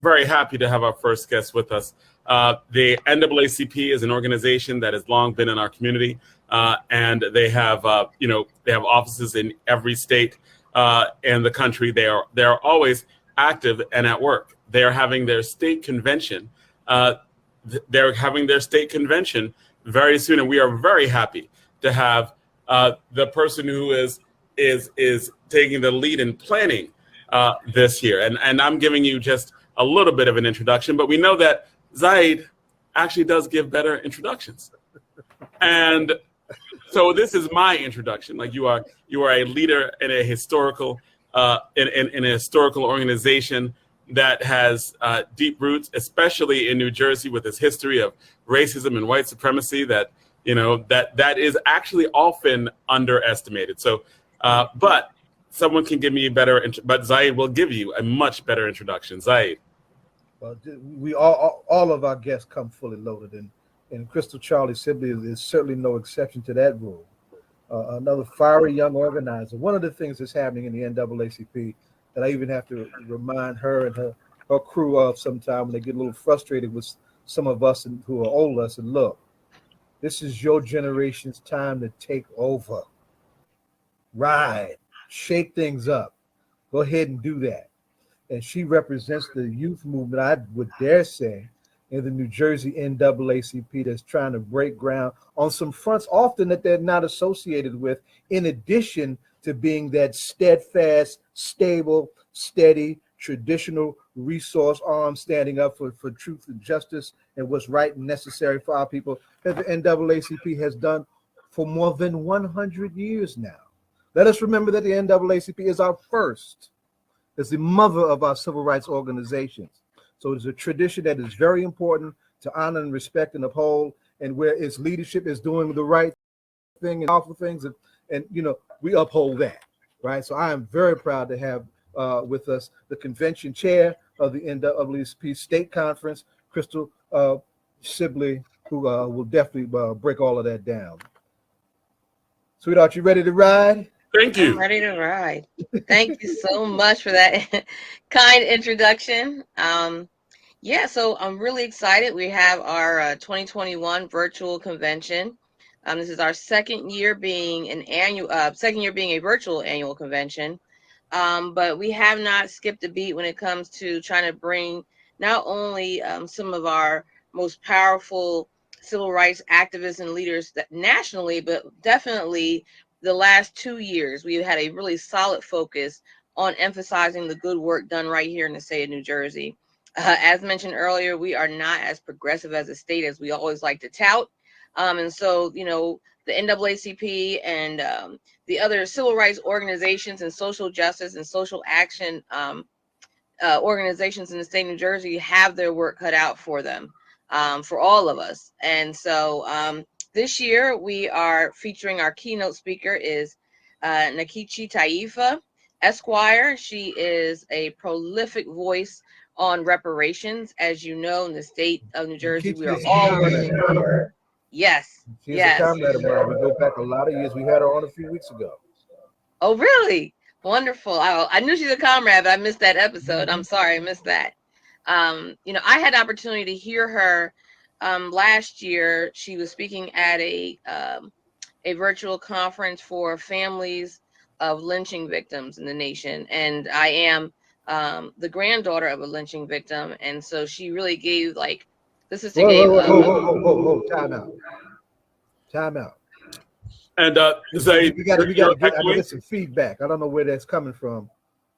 Very happy to have our first guest with us. The NAACP is an organization that has long been in our community, and they have, they have offices in every state in the country. They are always active and at work. They are having their state convention. They're having their state convention very soon, and we are very happy to have the person who is taking the lead in planning this year. And I'm giving you just a little bit of an introduction, but we know that Zaid actually does give better introductions. And so this is my introduction. Like you are a leader in a historical in a historical organization that has deep roots, especially in New Jersey, with its history of racism and white supremacy. That that is actually often underestimated. So, but someone can give me a better, but Zaid will give you a much better introduction. Zaid. Well, we all of our guests come fully loaded, and Crystal Charley-Sibley is certainly no exception to that rule. Another fiery young organizer. One of the things that's happening in the NAACP that I even have to remind her and her crew of sometime when they get a little frustrated with some of us who are older. I said, look, this is your generation's time to take over. Ride, shake things up. Go ahead and do that. And she represents the youth movement, I would dare say, in the New Jersey NAACP that's trying to break ground on some fronts often that they're not associated with, in addition to being that steadfast, stable, steady, traditional resource arm standing up for truth and justice and what's right and necessary for our people that the NAACP has done for more than 100 years now. Let us remember that the NAACP is our first. It's the mother of our civil rights organizations. So it's a tradition that is very important to honor and respect and uphold, and where its leadership is doing the right thing and powerful things, and we uphold that, right? So I am very proud to have with us the convention chair of the NAACP State Conference, Crystal Sibley, who will definitely break all of that down. Sweetheart, you ready to ride? Thank you. I'm ready to ride. Thank you so much for that kind introduction. Yeah, so I'm really excited. We have our 2021 virtual convention. This is our second year being a virtual annual convention. But we have not skipped a beat when it comes to trying to bring not only some of our most powerful civil rights activists and leaders nationally, but definitely the last 2 years, we've had a really solid focus on emphasizing the good work done right here in the state of New Jersey. As mentioned earlier, we are not as progressive as a state as we always like to tout. And so, the NAACP and the other civil rights organizations and social justice and social action organizations in the state of New Jersey have their work cut out for them, for all of us. And so, this year, we are featuring our keynote speaker is Nkechi Taifa, Esquire. She is a prolific voice on reparations. As you know, in the state of New Jersey, we are all working. Yes. She's a comrade of mine. We go back a lot of years. We had her on a few weeks ago. Oh, really? Wonderful. I knew she's a comrade, but I missed that episode. I'm sorry, I missed that. I had the opportunity to hear her last year. She was speaking at a virtual conference for families of lynching victims in the nation, and I am the granddaughter of a lynching victim, and so she really gave this is whoa, time out. And Zaid, we got to get some feedback. I don't know where that's coming from,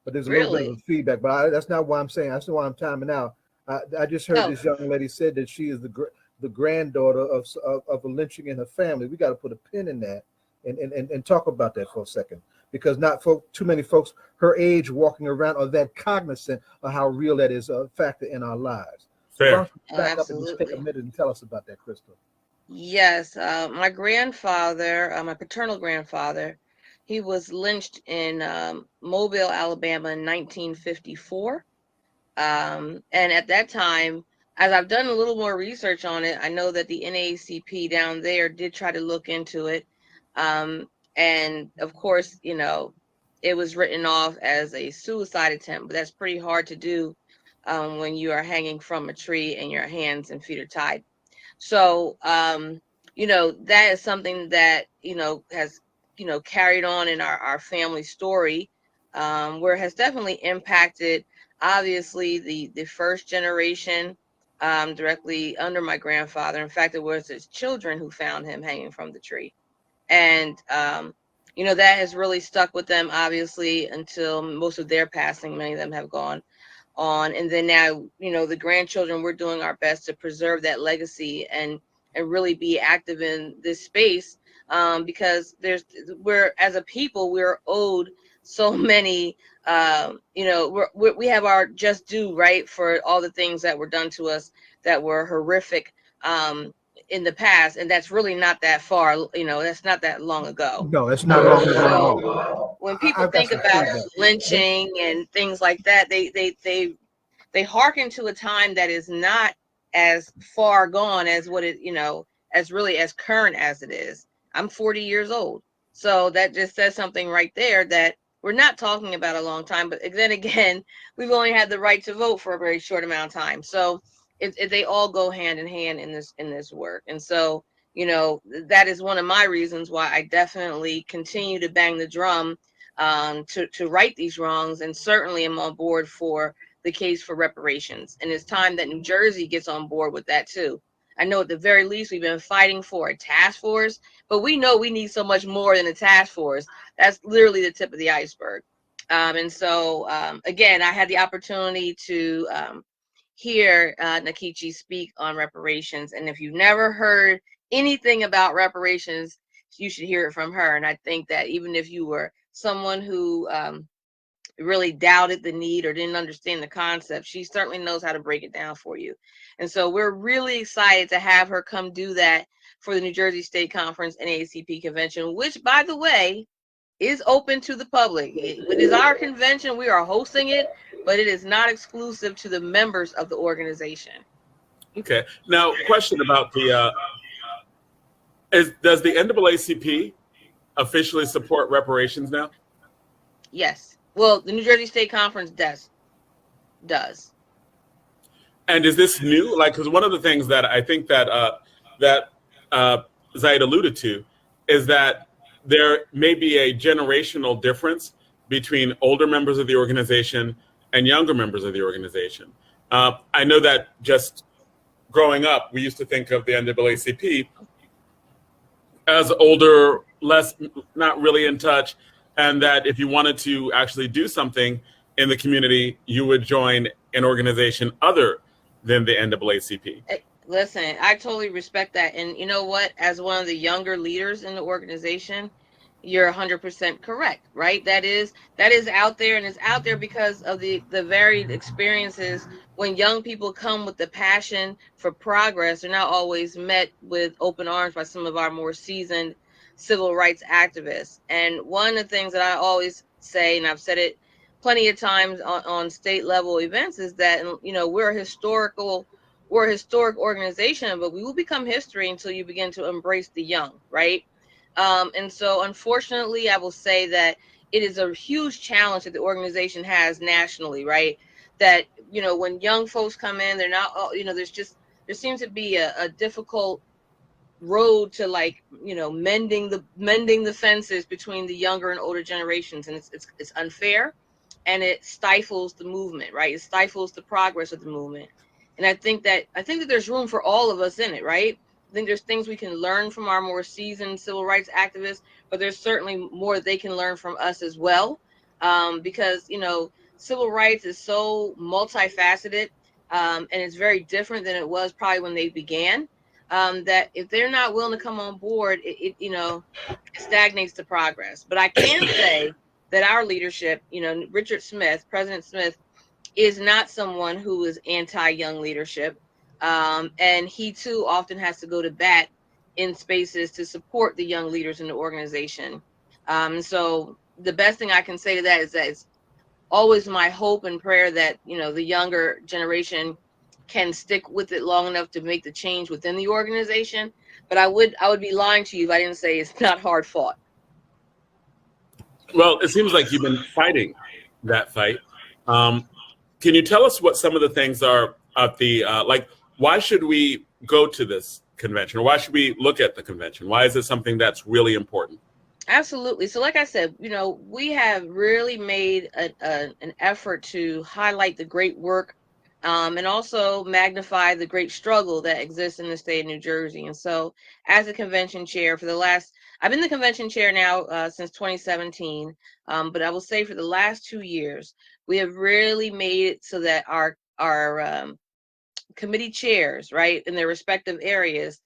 but there's a little bit of feedback. But that's not why I'm saying. That's not why I'm timing out. I just heard this young lady said that she is the granddaughter of a lynching in her family. We got to put a pin in that and talk about that for a second, because not too many folks her age walking around are that cognizant of how real that is a factor in our lives. Fair. So back up and just take a minute and tell us about that, Crystal. Yes, my grandfather, my paternal grandfather, he was lynched in Mobile, Alabama in 1954. And at that time, as I've done a little more research on it, I know that the NAACP down there did try to look into it. And of course, it was written off as a suicide attempt, but that's pretty hard to do when you are hanging from a tree and your hands and feet are tied. So, that is something that, has, carried on in our family story, where it has definitely impacted, obviously, the first generation, directly under my grandfather. In fact, it was his children who found him hanging from the tree. And, that has really stuck with them, obviously, until most of their passing. Many of them have gone on, and then now, the grandchildren, we're doing our best to preserve that legacy and really be active in this space, because we're, as a people, we're owed so many, we have our just due, right, for all the things that were done to us that were horrific, in the past, and that's really not that far, that's not that long ago. No, it's not long ago at all. So when people I've got think some about feedback. lynching and things like that, they hearken to a time that is not as far gone as what it, as really as current as it is. I'm 40 years old. So that just says something right there, that we're not talking about a long time, but then again, we've only had the right to vote for a very short amount of time. So they all go hand in hand in this work. And so, that is one of my reasons why I definitely continue to bang the drum, to right these wrongs, and certainly am on board for the case for reparations. And it's time that New Jersey gets on board with that too. I know at the very least we've been fighting for a task force, but we know we need so much more than a task force. That's literally the tip of the iceberg. And so, again, I had the opportunity to hear Nakichi speak on reparations. And if you've never heard anything about reparations, you should hear it from her. And I think that even if you were someone who really doubted the need or didn't understand the concept, she certainly knows how to break it down for you. And so we're really excited to have her come do that for the New Jersey State Conference NAACP convention, which, by the way, is open to the public. It is our convention. We are hosting it, but it is not exclusive to the members of the organization. Okay. Now, question about does the NAACP officially support reparations now? Yes. Well, the New Jersey State Conference does. And is this new? Like, because one of the things that I think that Zaid alluded to is that there may be a generational difference between older members of the organization and younger members of the organization. I know that just growing up, we used to think of the NAACP as older, less, not really in touch, and that if you wanted to actually do something in the community, you would join an organization other than the NAACP. Listen, I totally respect that. And you know what? As one of the younger leaders in the organization, you're 100% correct, right? That is out there, and it's out there because of the varied experiences. When young people come with the passion for progress, they're not always met with open arms by some of our more seasoned civil rights activists. And one of the things that I always say, and I've said it plenty of times on state level events, is that, we're a historic organization, but we will become history until you begin to embrace the young, right? And so, unfortunately, I will say that it is a huge challenge that the organization has nationally, right? That, when young folks come in, they're not, there seems to be a difficult road to, like, mending the fences between the younger and older generations. And it's unfair, and it stifles the movement, right? It stifles the progress of the movement. And I think that there's room for all of us in it, right? I think there's things we can learn from our more seasoned civil rights activists, but there's certainly more they can learn from us as well, because, civil rights is so multifaceted, and it's very different than it was probably when they began, that if they're not willing to come on board, it stagnates the progress. But I can say that our leadership, President Smith, is not someone who is anti-young leadership. And he too often has to go to bat in spaces to support the young leaders in the organization. So the best thing I can say to that is that it's always my hope and prayer that, the younger generation can stick with it long enough to make the change within the organization. But I would be lying to you if I didn't say it's not hard fought. Well, it seems like you've been fighting that fight. can you tell us what some of the things are at the, like, why should we go to this convention, or why should we look at the convention? Why is it something that's really important? Absolutely. So like I said, we have really made an effort to highlight the great work, and also magnify the great struggle that exists in the state of New Jersey. And so as a convention chair I've been the convention chair now since 2017, but I will say for the last 2 years, we have really made it so that our committee chairs, right, in their respective areas,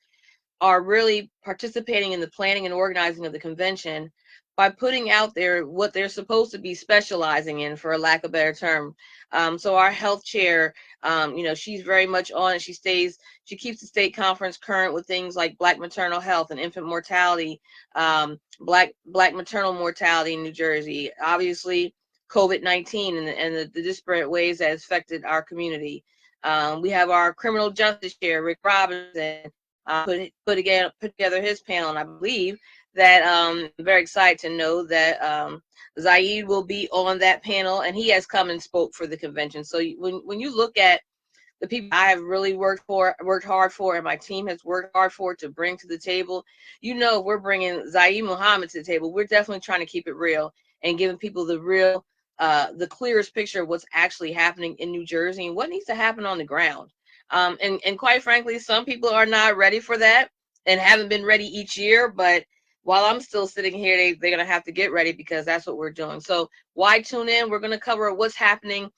are really participating in the planning and organizing of the convention by putting out there what they're supposed to be specializing in, for a lack of a better term. So our health chair, she's very much on it. She keeps the state conference current with things like Black maternal health and infant mortality, Black maternal mortality in New Jersey, obviously COVID-19 and the disparate ways that it's affected our community. We have our criminal justice chair, Rick Robinson, put together his panel, and I believe that I'm very excited to know that Zaid will be on that panel, and he has come and spoke for the convention. So when you look at the people I have really worked hard for, and my team has worked hard for to bring to the table, if we're bringing Zaid Muhammad to the table, we're definitely trying to keep it real and giving people the clearest picture of what's actually happening in New Jersey and what needs to happen on the ground. And quite frankly, some people are not ready for that and haven't been ready each year. But while I'm still sitting here, they're going to have to get ready, because that's what we're doing. So why tune in? We're going to cover what's happening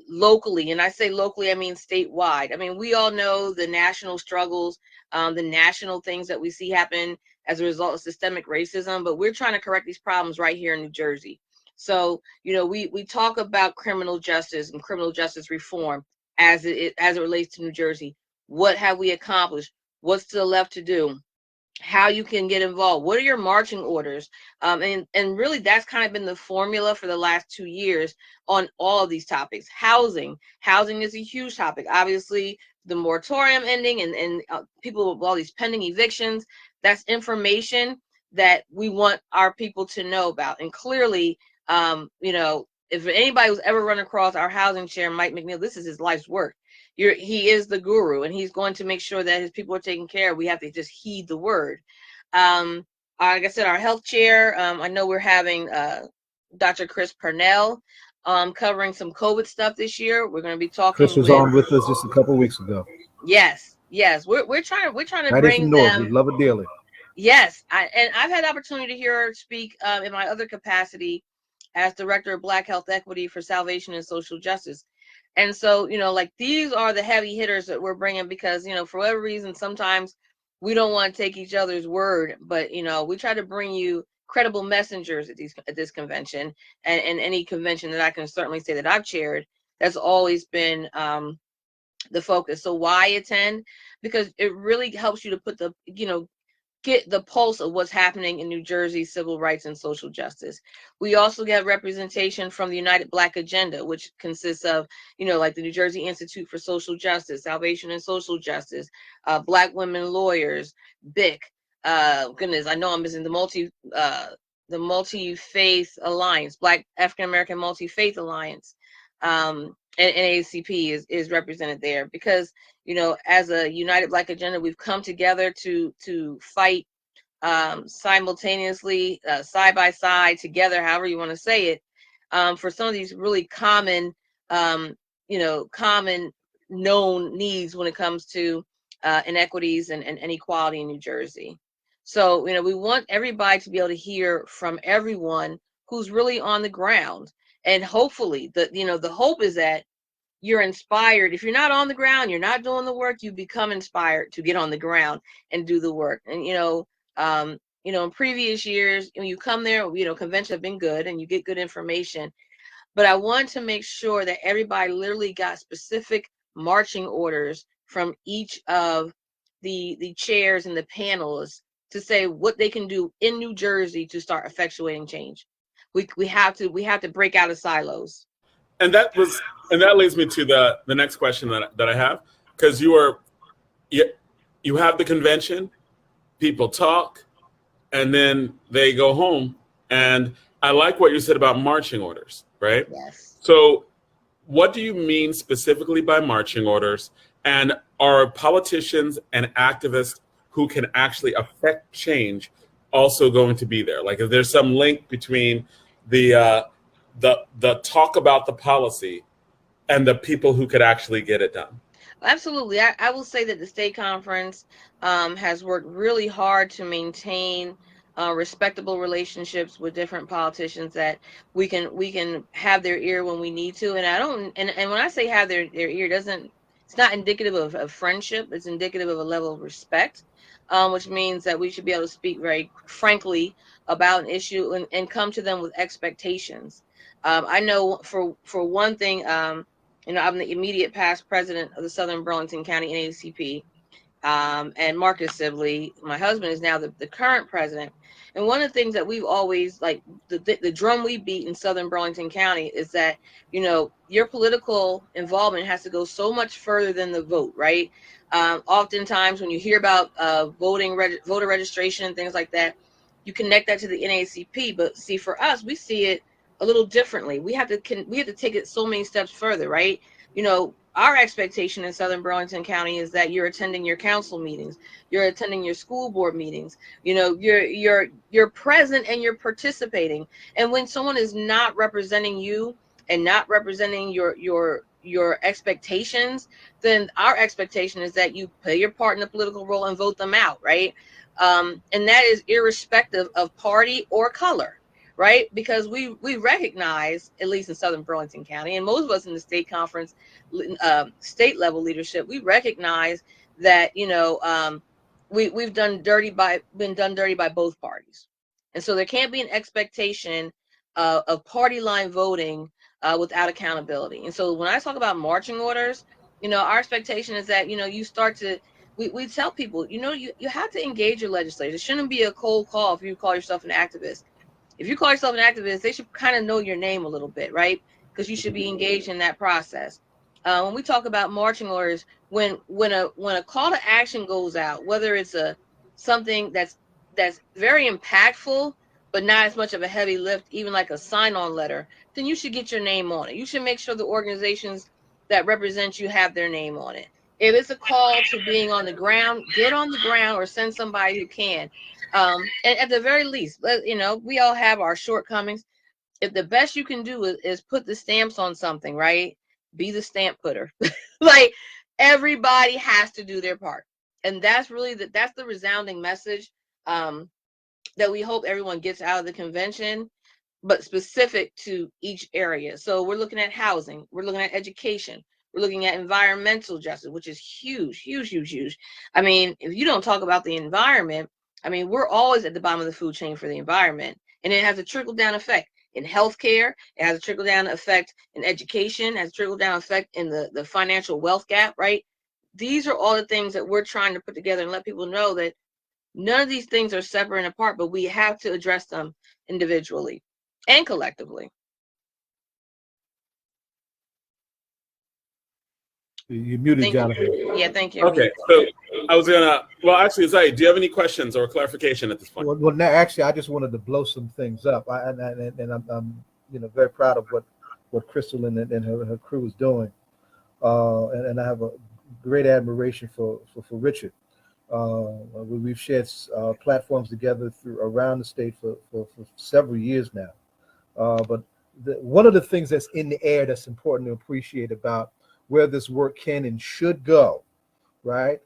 locally. And I say locally, I mean statewide. I mean, we all know the national struggles, the national things that we see happen as a result of systemic racism, but we're trying to correct these problems right here in New Jersey. So, we talk about criminal justice and criminal justice reform as it relates to New Jersey. What have we accomplished? What's still left to do? How you can get involved? What are your marching orders? And really, that's kind of been the formula for the last 2 years on all of these topics. Housing is a huge topic. Obviously, the moratorium ending and people with all these pending evictions. That's information that we want our people to know about. And clearly, if anybody was ever run across our housing chair, Mike McNeil, this is his life's work. He is the guru, and he's going to make sure that his people are taken care of. We have to just heed the word. Like I said, our health chair, I know we're having Dr. Chris Purnell covering some COVID stuff this year. We're going to be talking. Chris was on with us just a couple of weeks ago. Yes, we're trying to right bring them. We love it dearly. Yes, I've had the opportunity to hear her speak in my other capacity as Director of Black Health Equity for Salvation and Social Justice. And so, like, these are the heavy hitters that we're bringing, because, for whatever reason, sometimes we don't want to take each other's word, but, we try to bring you credible messengers at this convention, and any convention that I can certainly say that I've chaired. That's always been the focus. So why attend? Because it really helps you to put get the pulse of what's happening in New Jersey civil rights and social justice. We also get representation from the United Black Agenda, which consists of, like the New Jersey Institute for Social Justice, Salvation and Social Justice, Black Women Lawyers, BIC. Goodness, I know I'm missing the Multi-Faith Alliance, Black African American Multi-Faith Alliance, and NAACP is represented there, because as a United Black Agenda, we've come together to fight simultaneously, side by side, together, however you want to say it, for some of these really common known needs when it comes to inequities and inequality in New Jersey. So we want everybody to be able to hear from everyone who's really on the ground, and hopefully the hope is that you're inspired. If you're not on the ground, you're not doing the work, you become inspired to get on the ground and do the work. And in previous years, when you come there, conventions have been good and you get good information. But I want to make sure that everybody literally got specific marching orders from each of the chairs and the panelists to say what they can do in New Jersey to start effectuating change. We have to break out of silos. And that leads me to the next question that I have, because you have the convention, people talk, and then they go home. And I like what you said about marching orders, right? Yes. So what do you mean specifically by marching orders? And are politicians and activists who can actually affect change also going to be there? Like, if there's some link between the talk about the policy and the people who could actually get it done? Absolutely. I will say that the state conference has worked really hard to maintain respectable relationships with different politicians, that we can have their ear when we need to. And I don't, and when I say have their ear, it's not indicative of friendship. It's indicative of a level of respect, which means that we should be able to speak very frankly about an issue and come to them with expectations. I know for one thing, I'm the immediate past president of the Southern Burlington County NAACP, and Charley-Sibley, my husband, is now the current president. And one of the things that we've always, like, the drum we beat in Southern Burlington County is that, your political involvement has to go so much further than the vote, right? Oftentimes when you hear about voter registration and things like that, you connect that to the NAACP. But see, for us, we see it a little differently. We have to take it so many steps further, right? Our expectation in Southern Burlington County is that you're attending your council meetings, you're attending your school board meetings, you're present and you're participating. And when someone is not representing you and not representing your expectations, then our expectation is that you play your part in the political role and vote them out, right? And that is irrespective of party or color. Right? Because we recognize, at least in Southern Burlington County, and most of us in the state conference, state level leadership, we recognize that, we've been done dirty by both parties. And so there can't be an expectation of party line voting without accountability. And so when I talk about marching orders, our expectation is that, you start to, we tell people, you have to engage your legislators. It shouldn't be a cold call if you call yourself an activist. If you call yourself an activist, they should kind of know your name a little bit, right? Because you should be engaged in that process. When we talk about marching orders, when a call to action goes out, whether it's something that's very impactful, but not as much of a heavy lift, even like a sign-on letter, then you should get your name on it. You should make sure the organizations that represent you have their name on it. If it's a call to being on the ground, get on the ground or send somebody who can. And at the very least, we all have our shortcomings. If the best you can do is put the stamps on something, right? Be the stamp putter. Like, everybody has to do their part. And that's really that's the resounding message that we hope everyone gets out of the convention, but specific to each area. So we're looking at housing, we're looking at education, we're looking at environmental justice, which is huge, huge, huge, huge. I mean, if you don't talk about the environment, we're always at the bottom of the food chain for the environment, and it has a trickle-down effect in healthcare. It has a trickle-down effect in education. It has a trickle-down effect in the financial wealth gap, right? These are all the things that we're trying to put together and let people know that none of these things are separate and apart, but we have to address them individually and collectively. You muted, Jonathan. Yeah, thank you. Okay, so I was actually, Zai, do you have any questions or clarification at this point? Well, now, actually, I just wanted to blow some things up, and I'm very proud of what Crystal and her crew is doing, and I have a great admiration for Richard. We've shared platforms together around the state for several years now, but one of the things that's in the air that's important to appreciate about where this work can and should go, right?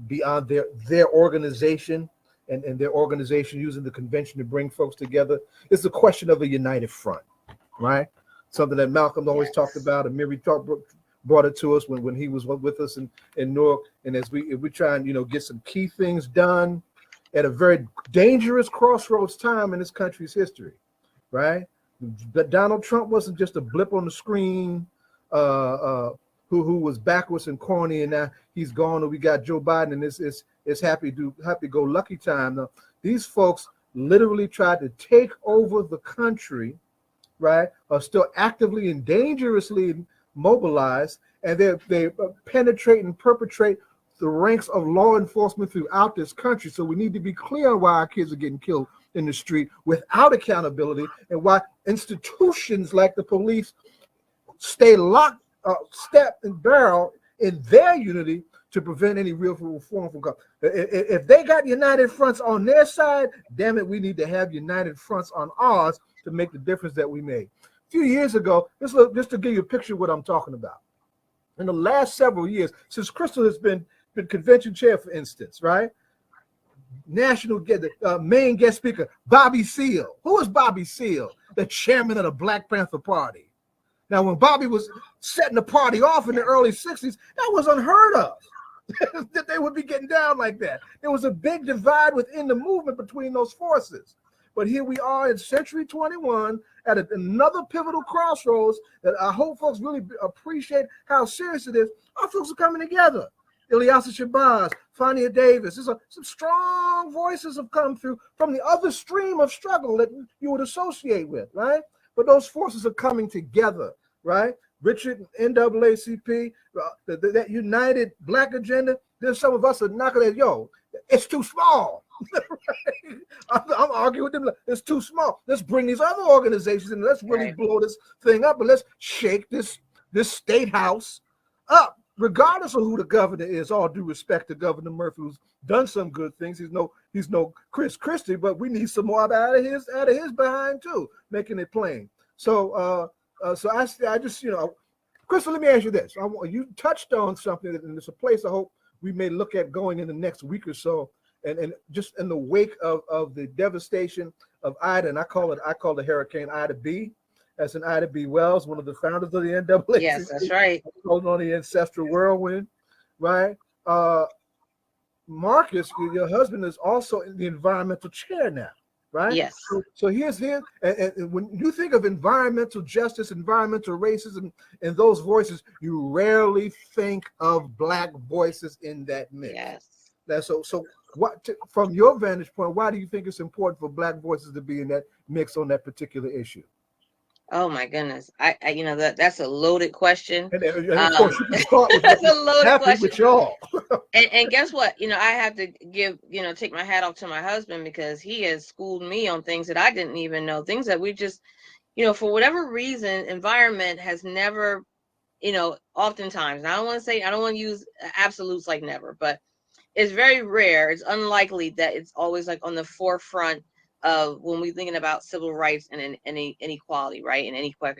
Beyond their organization and their organization using the convention to bring folks together, it's the question of a united front, right? Something that Malcolm always talked about, and Mary brought it to us when he was with us in Newark. And as we try and get some key things done at a very dangerous crossroads time in this country's history, right? But Donald Trump wasn't just a blip on the screen, who was backwards and corny, and now he's gone, and we got Joe Biden, and it's happy-go-lucky time. Now, these folks literally tried to take over the country, right? Are still actively and dangerously mobilized, and they penetrate and perpetrate the ranks of law enforcement throughout this country. So we need to be clear on why our kids are getting killed in the street without accountability, and why institutions like the police stay locked, step and barrel in their unity to prevent any real reform from coming. If they got united fronts on their side, damn it, we need to have united fronts on ours to make the difference that we made. A few years ago, just to give you a picture of what I'm talking about. In the last several years, since Crystal has been convention chair, for instance, right? National main guest speaker, Bobby Seale. Who is Bobby Seale? The chairman of the Black Panther Party. Now, when Bobby was setting the party off in the early 60s, that was unheard of. That they would be getting down like that. There was a big divide within the movement between those forces. But here we are in century 21 at another pivotal crossroads that I hope folks really appreciate how serious it is. Our folks are coming together. Ilyasa Shabazz, Fania Davis. Some strong voices have come through from the other stream of struggle that you would associate with, right? But those forces are coming together, right? Richard, NAACP, that united Black agenda. There's some of us are knocking at, yo, it's too small. Right? I'm arguing with them. It's too small. Let's bring these other organizations and let's really blow this thing up, and let's shake this state house up, regardless of who the governor is. All due respect to Governor Murphy, who's done some good things. He's no Chris Christie, but we need some more out of his behind too, making it plain. So I just, Crystal, let me ask you this. You touched on something, and it's a place I hope we may look at going in the next week or so, and just in the wake of the devastation of Ida, and I call the Hurricane Ida B. That's an Ida B. Wells, one of the founders of the NAACP. Yes, that's right. On the ancestral whirlwind, right? Marcus, your husband, is also in the environmental chair now, right? Yes. So here's and when you think of environmental justice, environmental racism, and those voices, you rarely think of Black voices in that mix. Yes. So what, from your vantage point, why do you think it's important for Black voices to be in that mix on that particular issue? Oh my goodness, I that's a loaded question. And of course, you can start with that's a loaded question. With y'all. and guess what? I have to take my hat off to my husband, because he has schooled me on things that I didn't even know. Things that we just, for whatever reason, environment has never, oftentimes. And I don't want to use absolutes like never, but it's very rare. It's unlikely that it's always like on the forefront of when we're thinking about civil rights and inequality, right, and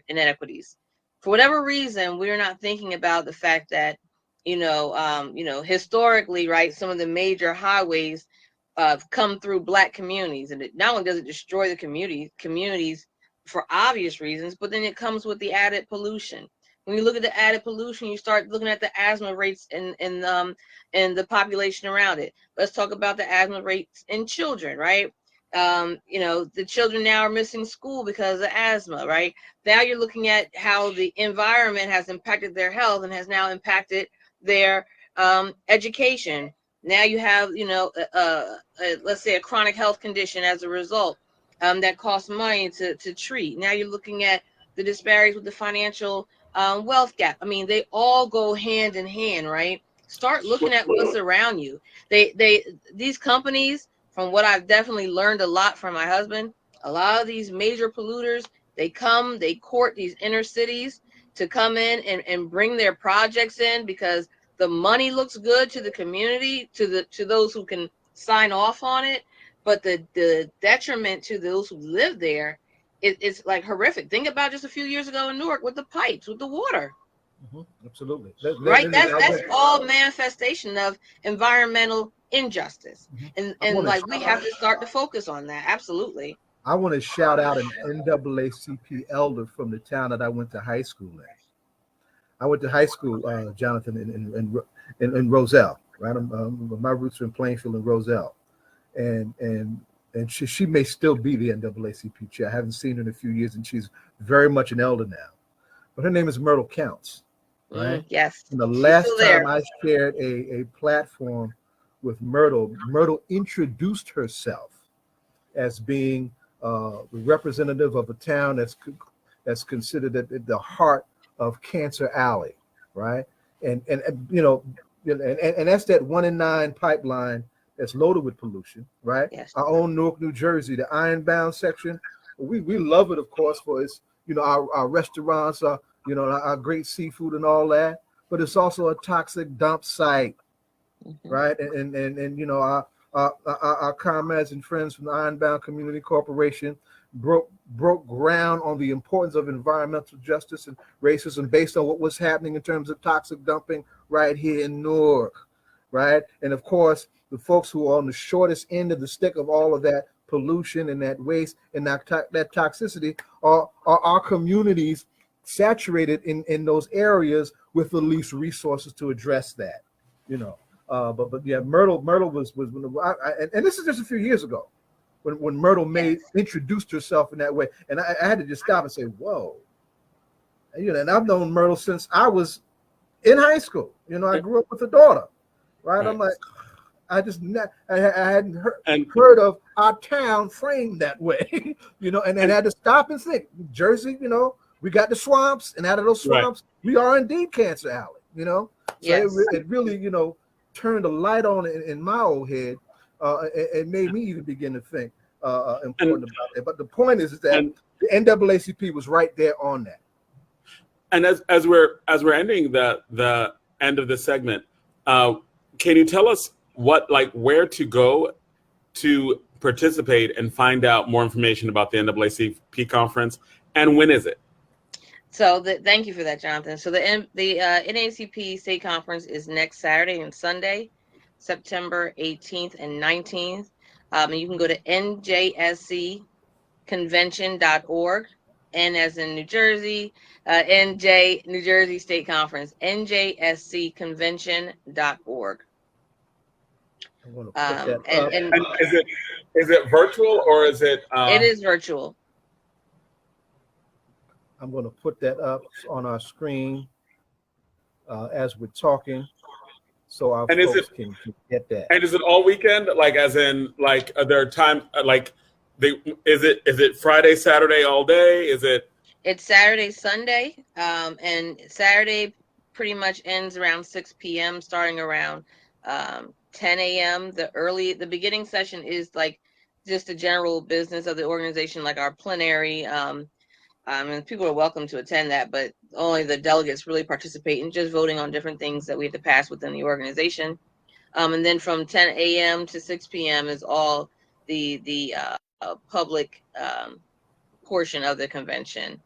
inequities. For whatever reason, we're not thinking about the fact that, historically, right, some of the major highways come through Black communities, and it not only does it destroy the communities for obvious reasons, but then it comes with the added pollution. When you look at the added pollution, you start looking at the asthma rates in the population around it. Let's talk about the asthma rates in children, right? The children now are missing school because of asthma, right? Now you're looking at how the environment has impacted their health and has now impacted their education. Now you have, let's say a chronic health condition as a result that costs money to treat. Now you're looking at the disparities with the financial wealth gap. I mean, they all go hand in hand, right? Start looking at what's around you. These companies, from what I've definitely learned a lot from my husband, a lot of these major polluters, they court these inner cities to come in and bring their projects in because the money looks good to the community, to those who can sign off on it, but the detriment to those who live there is like horrific. Think about just a few years ago in Newark with the pipes, with the water. Mm-hmm. Absolutely. Right? That's all manifestation of environmental injustice. Mm-hmm. And like we have to start to focus on that. Absolutely. I want to shout out an NAACP elder from the town that I went to high school in. I went to high school, Jonathan, in Roselle, right? My roots are in Plainfield and Roselle. And she may still be the NAACP chair. I haven't seen her in a few years, and she's very much an elder now. But her name is Myrtle Counts, right? Yes. And the last time I shared a platform with Myrtle introduced herself as being the representative of a town that's considered at the heart of Cancer Alley, right? And that's that 1 in 9 pipeline that's loaded with pollution, right? Yes. Our own Newark, New Jersey, the Ironbound section. We love it, of course, for its our restaurants, our great seafood and all that, but it's also a toxic dump site, right? And our comrades and friends from the Ironbound Community Corporation broke ground on the importance of environmental justice and racism based on what was happening in terms of toxic dumping right here in Newark, right? And of course, the folks who are on the shortest end of the stick of all of that pollution and that waste and that toxicity are our communities saturated in those areas with the least resources to address that, but yeah, Myrtle was and this is just a few years ago when Myrtle introduced herself in that way, and I had to just stop and say, whoa, and I've known Myrtle since I was in high school. I grew up with a daughter, right? I'm like, I hadn't heard of our town framed that way, and had to stop and think. Jersey, we got the swamps, and out of those swamps, we are indeed Cancer Alley, So it really, turned a light on in my old head, and made me even begin to think important about it. But the point is that the NAACP was right there on that. And as we're ending the end of this segment, can you tell us where to go to participate and find out more information about the NAACP conference, and when is it? So thank you for that, Jonathan. So the NAACP State Conference is next Saturday and Sunday, September 18th and 19th. And you can go to njscconvention.org, N as in New Jersey, NJ, New Jersey State Conference, njscconvention.org. And is it virtual or is it? It is virtual. I'm going to put that up on our screen as we're talking, so our folks can get that. And is it all weekend? Are there times is it Friday, Saturday all day? Is it? It's Saturday, Sunday, and Saturday pretty much ends around 6 p.m. starting around 10 a.m. The beginning session is just the general business of the organization, like our plenary. And people are welcome to attend that, but only the delegates really participate in just voting on different things that we have to pass within the organization. And then from 10 a.m. to 6 p.m. is all the public portion of the convention.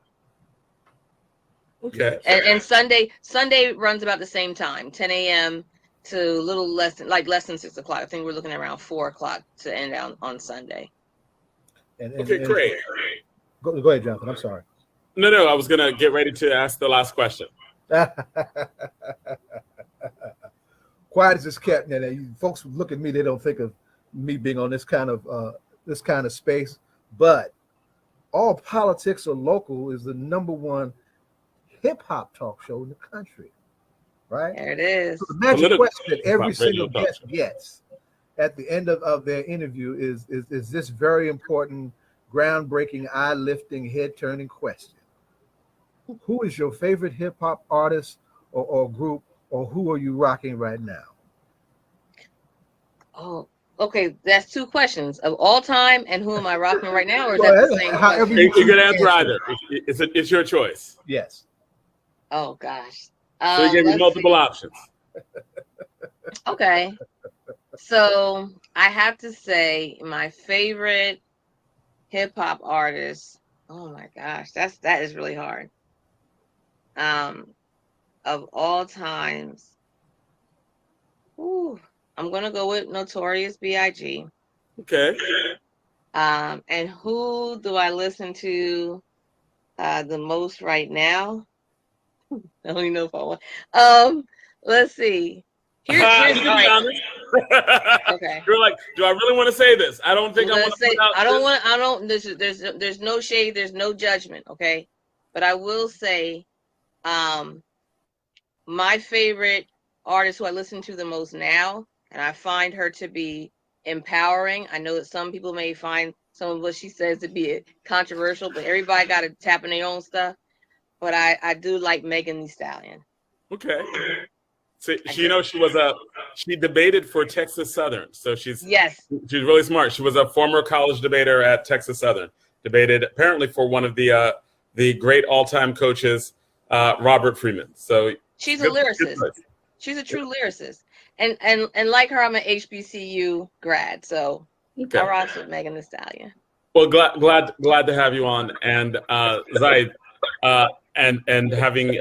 Okay. And Sunday runs about the same time, 10 a.m. to a little less than 6 o'clock. I think we're looking at around 4 o'clock to end on Sunday. Okay, great. Go ahead, Jonathan. I'm sorry. No, I was going to get ready to ask the last question. Quiet as it's kept. Folks look at me, they don't think of me being on this kind of space. But All Politics Are Local is the #1 hip hop talk show in the country, right? There it is. So the magic question that every single guest gets at the end of their interview is this very important, groundbreaking, eye-lifting, head-turning question. Who is your favorite hip-hop artist or group, or who are you rocking right now? Oh, okay. That's 2 questions. Of all time and who am I rocking right now, or is that the same question? You can answer either. It's your choice. Yes. Oh, gosh. So you gave me multiple options. Okay. So I have to say my favorite hip-hop artist, oh my gosh, that is really hard. Of all times, I'm gonna go with Notorious B.I.G. Okay. And who do I listen to the most right now? I don't even know if I want. Let's see. Here's be honest. Okay. You're like, do I really want to say this? I don't think I want to say. Put out I don't want. I don't. There's no shade. There's no judgment. Okay. But I will say, my favorite artist who I listen to the most now, and I find her to be empowering. I know that some people may find some of what she says to be controversial, but everybody got to tap in their own stuff. But I do like Megan Thee Stallion. Okay. So she debated for Texas Southern. So she's really smart. She was a former college debater at Texas Southern. Debated apparently for one of the great all-time coaches Robert Freeman. So she's a good lyricist. choice. She's a true lyricist. And like her, I'm an HBCU grad. So Okay. I rocks with Megan Thee Stallion. Well, glad to have you on, and Zaid, and having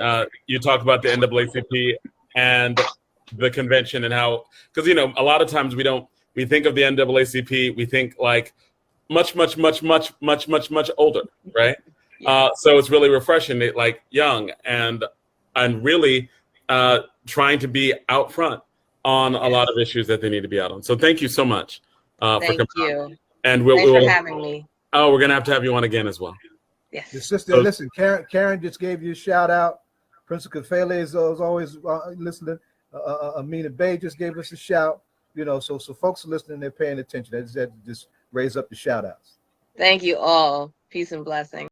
you talk about the NAACP and the convention and how, because a lot of times we think of the NAACP, we think like much older, right? Yeah. So it's really refreshing, like young and really trying to be out front on a lot of issues that they need to be out on. So thank you so much for coming on. And Thanks for having me. Oh, we're gonna have you on again as well. Yes. Your sister, listen, Karen just gave you a shout out. Principal Kafele is always listening. Amina Bay just gave us a shout. So folks are listening, they're paying attention. They just raise up the shout outs. Thank you all. Peace and blessings.